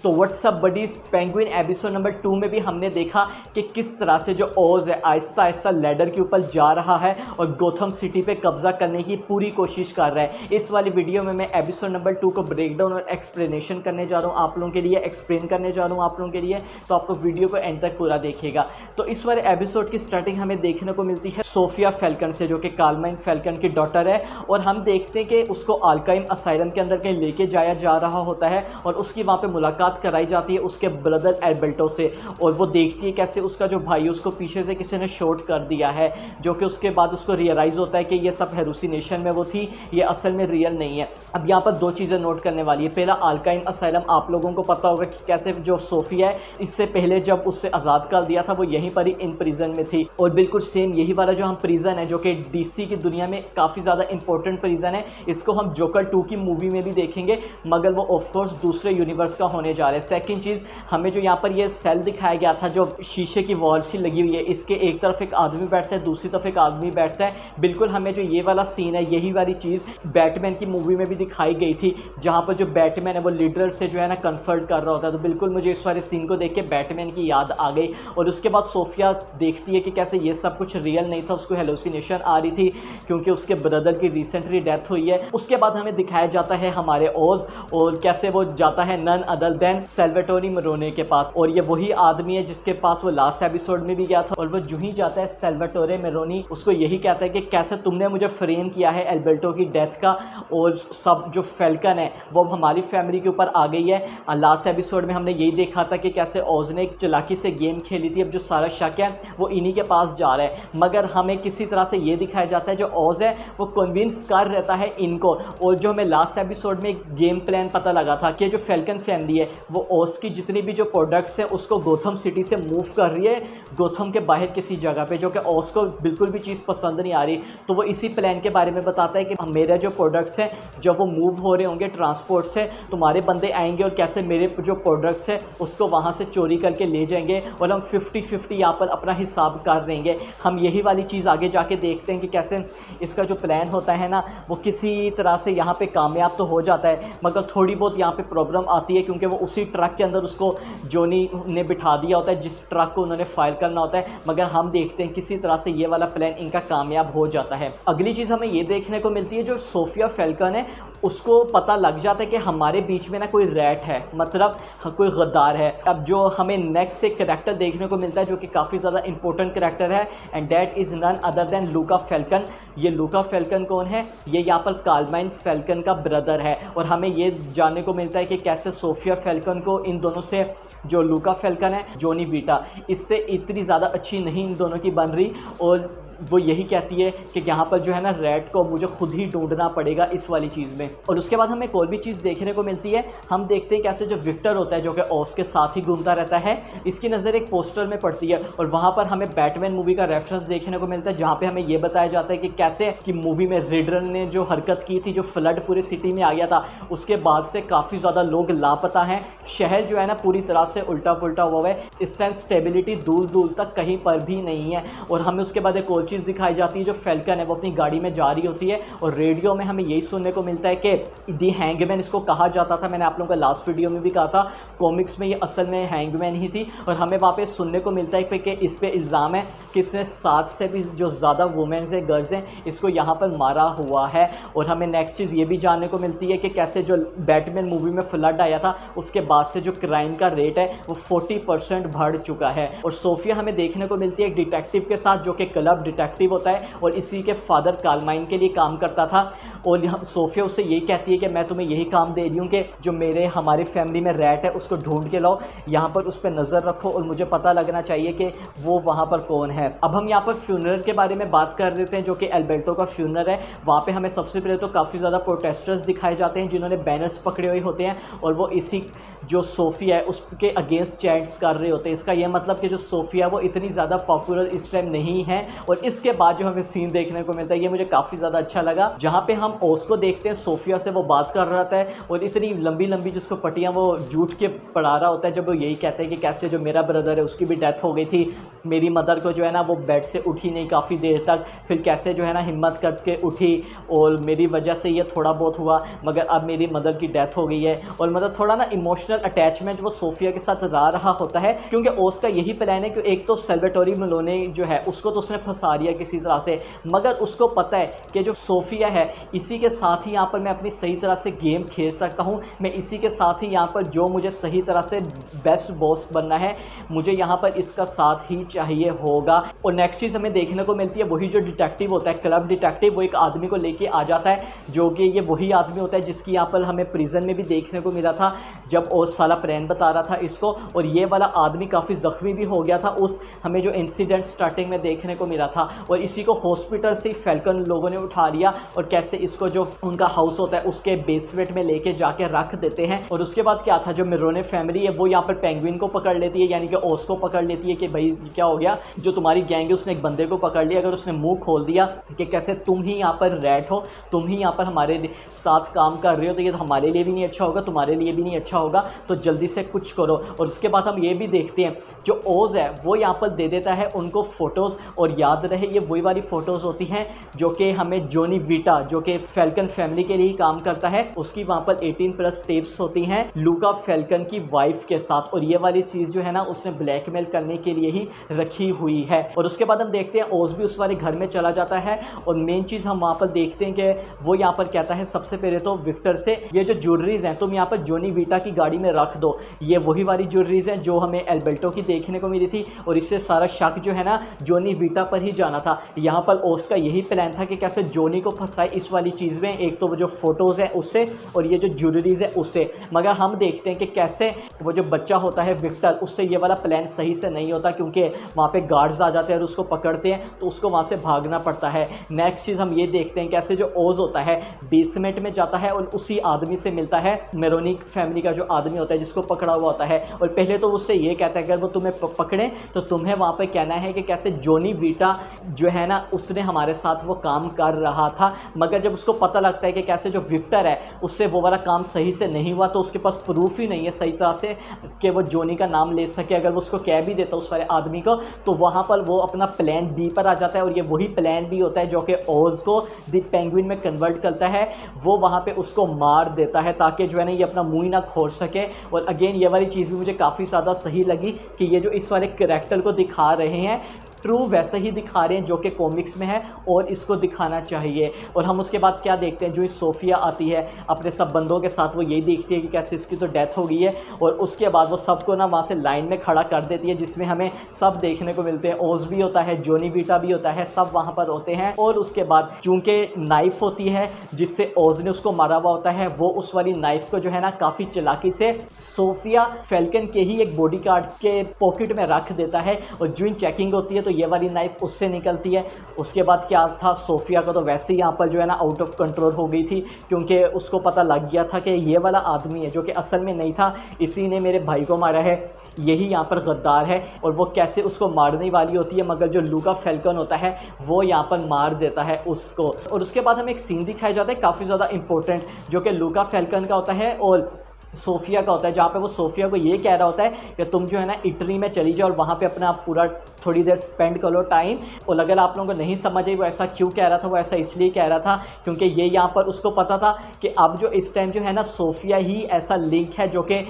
तो what's up buddies penguin episode number 2 में भी हमने देखा कि किस तरह से जो ओज है आहिस्ता आहिस्ता लैडर के ऊपर जा रहा है और गोथम सिटी पे कब्जा करने की पूरी कोशिश कर रहा है। इस वाली वीडियो में मैं एपिसोड नंबर 2 को ब्रेकडाउन और एक्सप्लेनेशन करने जा रहा हूँ आप लोगों के लिए, एक्सप्लेन करने जा रहा हूँ आप लोगों के लिए, तो आपको वीडियो को एंड तक पूरा देखिएगा। तो इस वाले एपिसोड की स्टार्टिंग हमें देखने को मिलती है सोफिया फैल्कन से, जो कि कार्माइन फैल्कन की डॉटर है, और हम देखते हैं कि उसको आल्काइम असाइलम के अंदर कहीं लेके जाया जा रहा होता है और उसकी वहाँ पे मुलाकात कराई जाती है उसके ब्रदर एल्बर्टो से, और वो देखती है कैसे उसका जो भाई उसको पीछे से किसी ने शॉट कर दिया है, जो कि उसके बाद उसको रियलाइज़ होता है कि ये सब हेलुसिनेशन में वो थी, ये असल में रियल नहीं है। अब यहाँ पर दो चीज़ें नोट करने वाली है। पहला, आल्काइम असाइलम आप लोगों को पता होगा कि कैसे जो सोफिया है इससे पहले जब उससे आज़ाद कर दिया था वो यहीं पर ही इन प्रिजन में थी, और बिल्कुल सेम यही वाला जो हम प्रिजन है जो कि डीसी की दुनिया में काफ़ी ज़्यादा इंपॉर्टेंट प्रिजन है, इसको हम जोकर 2 की मूवी में भी देखेंगे, मगर वो ऑफकोर्स दूसरे यूनिवर्स का होने जा रहा है। सेकंड चीज़, हमें जो यहाँ पर ये सेल दिखाया गया था जो शीशे की वॉल सी लगी हुई है, इसके एक तरफ एक आदमी बैठता है, दूसरी तरफ एक आदमी बैठता है। बिल्कुल हमें जो ये वाला सीन है यही वाली चीज़ बैटमैन की मूवी में भी दिखाई गई थी, जहाँ पर जो बैटमैन है वो लीडर से जो है ना कन्फर्ट कर रहा होता है। तो बिल्कुल मुझे इस वाले सीन को देख के बैटमैन की याद आ गई। और उसके बाद सोफिया देखती है कि कैसे ये सब कुछ रियल नहीं था, उसको हेलुसिनेशन आ रही थी क्योंकि उसके ब्रदर की रिसेंटली डेथ हुई है। उसके बाद हमें दिखाया जाता है हमारे ओज, और कैसे वो जाता है नन अदर देन सैल्वाटोरे मेरोने के पास, और ये वही आदमी है जिसके पास वो लास्ट एपिसोड में भी गया था। और वो जो ही जाता है सैल्वाटोरे मेरोनी उसको यही कहता है कि कैसे तुमने मुझे फ्रेम किया है एल्बर्टो की डेथ का, और सब जो फैल्कन है वो हमारी फैमिली के ऊपर आ गई है। लास्ट एपिसोड में हमने यही देखा था कि कैसे ओज ने एक चालाकी से गेम खेली थी, अब जो सारा शक है वो इन्हीं के पास जा रहा है, मगर हमें किसी तरह से ये दिखाया जाता है जो ओज है वो कन्विंस कर रहता है इनको। और जो हमें लास्ट एपिसोड में गेम प्लान पता लगा था कि जो फैल्कन फैमिली है वो ओज की जितनी भी जो प्रोडक्ट्स हैं उसको गोथम सिटी से मूव कर रही है गोथम के बाहर किसी जगह पे, जो कि ओज को बिल्कुल भी चीज़ पसंद नहीं आ रही। तो वो इसी प्लान के बारे में बताता है कि मेरे जो प्रोडक्ट्स हैं जब वो मूव हो रहे होंगे ट्रांसपोर्ट से, तुम्हारे बंदे आएंगे और कैसे मेरे जो प्रोडक्ट्स हैं उसको वहाँ से चोरी करके ले जाएंगे और हम 50-50 यहाँ पर अपना हिसाब कर लेंगे। हम यही वाली चीज़ आगे जाके देखते हैं कि कैसे इसका जो प्लान होता है ना वो किसी तरह से यहाँ पे कामयाब तो हो जाता है, मगर थोड़ी बहुत यहाँ पे प्रॉब्लम आती है क्योंकि वो उसी ट्रक के अंदर उसको जोनी ने बिठा दिया होता है जिस ट्रक को उन्होंने फायर करना होता है, मगर हम देखते हैं किसी तरह से ये वाला प्लान इनका कामयाब हो जाता है। अगली चीज़ हमें ये देखने को मिलती है जो सोफिया फैल्कन है उसको पता लग जाता है कि हमारे बीच में ना कोई रैट है, मतलब कोई गद्दार है। अब जो हमें नेक्स्ट एक करैक्टर देखने को मिलता है जो कि काफ़ी ज़्यादा इंपॉर्टेंट करैक्टर है, and that is none other than Luca Falcon. ये लूका फैल्कन कौन है? ये यहाँ पर कार्माइन फैल्कन का ब्रदर है, और हमें ये जानने को मिलता है कि कैसे सोफिया फैल्कन को इन दोनों से जो लूका फैल्कन है जोनी बीटा इससे इतनी ज़्यादा अच्छी नहीं इन दोनों की बन रही, और वो यही कहती है कि यहाँ पर जो है ना रैट को मुझे खुद ही ढूंढना पड़ेगा इस वाली चीज़ में। और उसके बाद हमें कोई भी चीज़ देखने को मिलती है, हम देखते हैं कैसे जो विक्टर होता है जो कि ओज के साथ ही घूमता रहता है, इसकी नज़र एक पोस्टर में पड़ती है और वहाँ पर हमें बैटमैन मूवी का रेफरेंस देखने को मिलता है, जहाँ पे हमें ये बताया जाता है कि कैसे कि मूवी में रिडर ने जो हरकत की थी, जो फ्लड पूरे सिटी में आ गया था, उसके बाद से काफ़ी ज़्यादा लोग लापता हैं। शहर जो है ना पूरी तरह से उल्टा पुल्टा हुआ है, इस टाइम स्टेबिलिटी दूर दूर तक कहीं पर भी नहीं है। और हमें उसके बाद एक और चीज़ दिखाई जाती है, जो फैल्कन है वो अपनी गाड़ी में जा रही होती है और रेडियो में हमें यही सुनने को मिलता है कि दी हैंगमैन इसको कहा जाता था। मैंने आप लोगों को लास्ट वीडियो में भी कहा था, कॉमिक्स में ये असल में हैंगमैन ही थी, और हमें वहाँ पे सुनने को मिलता है कि इस पे इल्ज़ाम है कि इसने 7 से भी जो ज़्यादा वुमेन्स हैं, गर्ल्स हैं, इसको यहाँ पर मारा हुआ है। और हमें नेक्स्ट चीज़ ये भी जानने को मिलती है कि कैसे जो बैटमैन मूवी में फ्लड आया था उसके बाद से जो क्राइम का रेट है वो 40% बढ़ चुका है। और सोफिया हमें देखने को मिलती है एक डिटेक्टिव के साथ जो कि क्लब डिटेक्टिव होता है और इसी के फादर कार्माइन के लिए काम करता था। और सोफिया उससे यही कहती है कि मैं तुम्हें यही काम दे रही हूँ कि जो हमारी फैमिली में रैट है उसको ढूंढ के लाओ, यहाँ पर उस पर नज़र रखो और मुझे पता लगना चाहिए कि वो वहाँ पर कौन है। अब हम यहाँ पर फ्यूनरल के बारे में बात कर लेते हैं जो कि एल्बर्टो का फ्यूनरल है। वहाँ पे हमें सबसे पहले तो काफ़ी ज़्यादा प्रोटेस्टर्स दिखाए जाते हैं जिन्होंने बैनर्स पकड़े हुए होते हैं और वो इसी जो सोफिया है उसके अगेंस्ट चैट्स कर रहे होते हैं। इसका यह मतलब कि जो सोफिया वो इतनी ज़्यादा पॉपुलर इस टाइम नहीं है। और इसके बाद जो हमें सीन देखने को मिलता है ये मुझे काफ़ी ज़्यादा अच्छा लगा, जहाँ पे हम ओज को देखते हैं सोफिया से वो बात कर रहा था और इतनी लंबी लंबी जिसको पट्टियाँ वो जूट के पढ़ा रहा होता है, जब वो यही कहते हैं कि कैसे जो मेरा ब्रदर है उसकी भी डेथ हो गई थी, मेरी मदर को जो है ना वो बेड से उठी नहीं काफ़ी देर तक, फिर कैसे जो है ना हिम्मत करके उठी और मेरी वजह से ये थोड़ा बहुत हुआ, मगर अब मेरी मदर की डेथ हो गई है। और मतलब थोड़ा ना इमोशनल अटैचमेंट वो सोफिया के साथ रहा होता है, क्योंकि ओस का यही प्लान है कि एक तो सैल्वाटोरी मेलोने जो है उसको तो उसने फंसा दिया किसी तरह से, मगर उसको पता है कि जो सोफिया है इसी के साथ ही यहाँ पर मैं अपनी सही तरह से गेम खेल सकता हूँ, मैं इसी के साथ ही यहाँ पर जो मुझे सही तरह से बेस्ट बॉस बनना है मुझे यहाँ पर इसका साथ ही चाहिए होगा। और नेक्स्ट चीज़ हमें देखने को मिलती है, वही जो डिटेक्टिव होता है, क्लब डिटेक्टिव, वो एक आदमी को लेके आ जाता है, जो कि ये वही आदमी होता है जिसकी यहाँ पर हमें प्रिजन में भी देखने को मिला था जब ओस साला प्लान बता रहा था इसको। और ये वाला आदमी काफ़ी ज़ख्मी भी हो गया था उस हमें जो इंसिडेंट स्टार्टिंग में देखने को मिला था, और इसी को हॉस्पिटल से फैल्कन लोगों ने उठा लिया और कैसे इसको जो उनका हाउस होता है उसके बेसमेंट में लेके जाके रख देते हैं। और उसके बाद क्या था, जो मिरोने फैमिली है वो यहाँ पर पेंगुइन को पकड़ लेती है, यानी कि ओस को पकड़ लेती है कि भाई क्या हो गया, जो तुम्हारी गैंग है उसने एक बंदे को पकड़ लिया, अगर उसने मुंह खोल दिया कि कैसे तुम ही यहाँ पर रैट हो, तुम ही यहाँ पर हमारे साथ काम कर रहे हो, तो ये तो हमारे लिए भी नहीं अच्छा होगा, तुम्हारे लिए भी नहीं अच्छा होगा, तो जल्दी से कुछ करो। और उसके बाद हम ये भी देखते हैं जो ओज है वो यहाँ पर दे देता है उनको फ़ोटोज़, और याद रहे ये वही वाली फ़ोटोज़ होती हैं जो कि हमें जोनी वीटा जो कि फैल्कन फैमिली के लिए काम करता है उसकी वहाँ पर 18+ टेप्स होती हैं लूका फैल्कन की वाइफ के साथ, और ये वाली चीज़ जो है ना उसने ब्लैकमेल करने के लिए ही रखी हुई है। और उसके बाद हम देखते हैं ओज भी उस वाले घर में चला जाता है, और मेन चीज़ हम वहाँ पर देखते हैं कि वो यहाँ पर कहता है सबसे पहले तो विक्टर से, ये जो ज्वेलरीज हैं तुम यहाँ पर जोनी वीटा की गाड़ी में रख दो, ये वही वाली ज्वेलरीज हैं जो हमें एल्बर्टो की देखने को मिली थी, और इससे सारा शक जो है ना जोनी वीटा पर ही जाना था। यहाँ पर ओस का यही प्लान था कि कैसे जोनी को फंसाए इस वाली चीज़ में, एक तो वो जो फोटोज़ है उससे और ये जो ज्वेलरीज है उससे, मगर हम देखते हैं कि कैसे वो जो बच्चा होता है विक्टर उससे ये वाला प्लान सही से नहीं होता, क्योंकि वहाँ पे गार्ड्स आ जाते हैं और उसको पकड़ते हैं तो उसको वहाँ से भागना पड़ता है। नेक्स्ट चीज़ हम ये देखते हैं कैसे जो ओज होता है बेसमेंट में जाता है और उसी आदमी से मिलता है, मेरोनिक फैमिली का जो आदमी होता है जिसको पकड़ा हुआ होता है, और पहले तो उससे ये कहता है अगर वो तुम्हें पकड़े तो तुम्हें वहाँ पे कहना है कि कैसे जोनी वीटा जो है ना उसने हमारे साथ वो काम कर रहा था, मगर जब उसको पता लगता है कि कैसे जो विक्टर है उससे वो वाला काम सही से नहीं हुआ तो उसके पास प्रूफ ही नहीं है सही तरह से कि वो जोनी का नाम ले सके, अगर वो उसको कह भी देता उस वाले आदमी को तो वहाँ पर वो अपना प्लान बी पर आ जाता है, और ये वही प्लान बी होता है जो कि ओज को द पेंगुइन में कन्वर्ट करता है, वो वहाँ पे उसको मार देता है ताकि जो है ना ये अपना मुंह ही ना खोल सके। और अगेन ये वाली चीज़ भी मुझे काफ़ी ज़्यादा सही लगी कि ये जो इस वाले कैरेक्टर को दिखा रहे हैं ट्रू वैसे ही दिखा रहे हैं जो कि कॉमिक्स में है और इसको दिखाना चाहिए। और हम उसके बाद क्या देखते हैं, जो इस सोफिया आती है अपने सब बंदों के साथ, वो यही देखती है कि कैसे इसकी तो डेथ हो गई है, और उसके बाद वो सबको ना वहाँ से लाइन में खड़ा कर देती है जिसमें हमें सब देखने को मिलते हैं, ओज भी होता है, जोनी वीटा भी होता है, सब वहाँ पर होते हैं। और उसके बाद चूँकि नाइफ होती है जिससे ओज ने उसको मारा हुआ होता है, वो उस वाली नाइफ को जो है ना काफ़ी चालाकी से सोफिया फैल्कन के ही एक बॉडी गार्ड के पॉकेट में रख देता है, और जो इन चेकिंग होती है तो ये वाली नाइफ उससे निकलती है। उसके बाद क्या था, सोफिया को तो वैसे ही यहाँ पर जो है ना आउट ऑफ कंट्रोल हो गई थी, क्योंकि उसको पता लग गया था कि ये वाला आदमी है जो कि असल में नहीं था, इसी ने मेरे भाई को मारा है, यही यहाँ पर गद्दार है। और वो कैसे उसको मारने वाली होती है, मगर जो लूका फैल्कन होता है वो यहाँ पर मार देता है उसको। और उसके बाद हमें एक सीन दिखाया जाता है काफ़ी ज़्यादा इंपॉर्टेंट, जो कि लूका फैल्कन का होता है और सोफिया का होता है, जहाँ पे वो सोफिया को ये कह रहा होता है कि तुम जो है ना इटली में चली जाओ और वहाँ पे अपना पूरा थोड़ी देर स्पेंड करो टाइम। और अगर आप लोगों को नहीं समझ आई वो ऐसा क्यों कह रहा था, वो ऐसा इसलिए कह रहा था क्योंकि ये यहाँ पर उसको पता था कि अब जो इस टाइम जो है ना सोफिया ही ऐसा लिंक है जो कि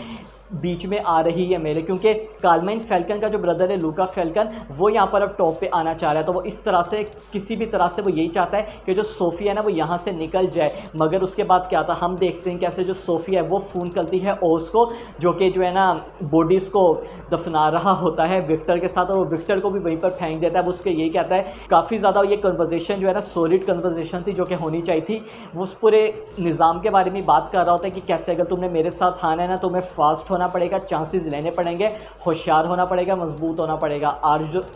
बीच में आ रही है मेरे, क्योंकि कार्माइन फैल्कन का जो ब्रदर है लूका फैल्कन वो यहाँ पर अब टॉप पे आना चाह रहा है, तो वो इस तरह से किसी भी तरह से वो यही चाहता है कि जो सोफिया है ना वो यहाँ से निकल जाए। मगर उसके बाद क्या था, हम देखते हैं कैसे जो सोफिया है वो फ़ोन करती है ओस को, जो कि जो है ना बॉडीज़ को दफना रहा होता है विक्टर के साथ, और वो विक्टर को भी वहीं पर फेंक देता है। वो उसके यही कहता है, काफ़ी ज़्यादा ये कन्वर्जेशन जो है ना सॉलिड कन्वर्जेशन थी जो कि होनी चाहिए थी। वो उस पूरे निज़ाम के बारे में बात कर रहा होता है कि कैसे अगर तुमने मेरे साथ आना है ना तो तुम्हें फास्ट होना पड़ेगा, चांसेस लेने पड़ेंगे, होशियार होना पड़ेगा, मजबूत होना पड़ेगा।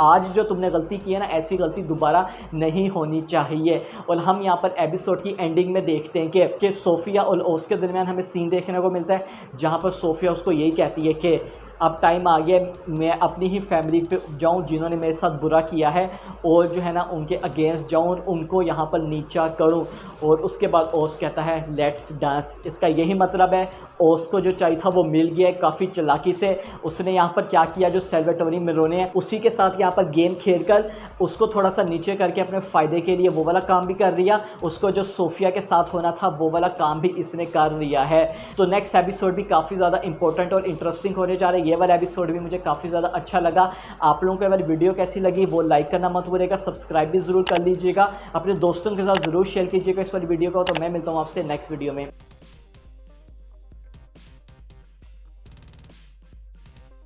आज जो तुमने गलती की है ना ऐसी गलती दोबारा नहीं होनी चाहिए। और हम यहाँ पर एपिसोड की एंडिंग में देखते हैं कि सोफिया और ओस के दरमियान हमें सीन देखने को मिलता है जहाँ पर सोफिया उसको यही कहती है कि अब टाइम आ गया मैं अपनी ही फैमिली पे जाऊँ जिन्होंने मेरे साथ बुरा किया है, और जो है ना उनके अगेंस्ट जाऊँ, उनको यहाँ पर नीचा करूँ। और उसके बाद ओस कहता है लेट्स डांस। इसका यही मतलब है ओस को जो चाहिए था वो मिल गया है काफ़ी चालाकी से। उसने यहाँ पर क्या किया, जो सैल्वाटोरी मेलोने है उसी के साथ यहाँ पर गेम खेलकर उसको थोड़ा सा नीचे करके अपने फ़ायदे के लिए वो वाला काम भी कर लिया। उसको जो सोफिया के साथ होना था वो वाला काम भी इसने कर लिया है। तो नेक्स्ट एपिसोड भी काफ़ी ज़्यादा इंपॉर्टेंट और इंटरेस्टिंग होने जा रहा है। ये वाला एपिसोड भी मुझे काफ़ी ज़्यादा अच्छा लगा। आप लोगों को ये वाली वीडियो कैसी लगी वो लाइक करना मत भूलिएगा, सब्सक्राइब भी ज़रूर कर लीजिएगा, अपने दोस्तों के साथ ज़रूर शेयर कीजिएगा इस वाली वीडियो को। तो मैं मिलता हूँ आपसे नेक्स्ट वीडियो में।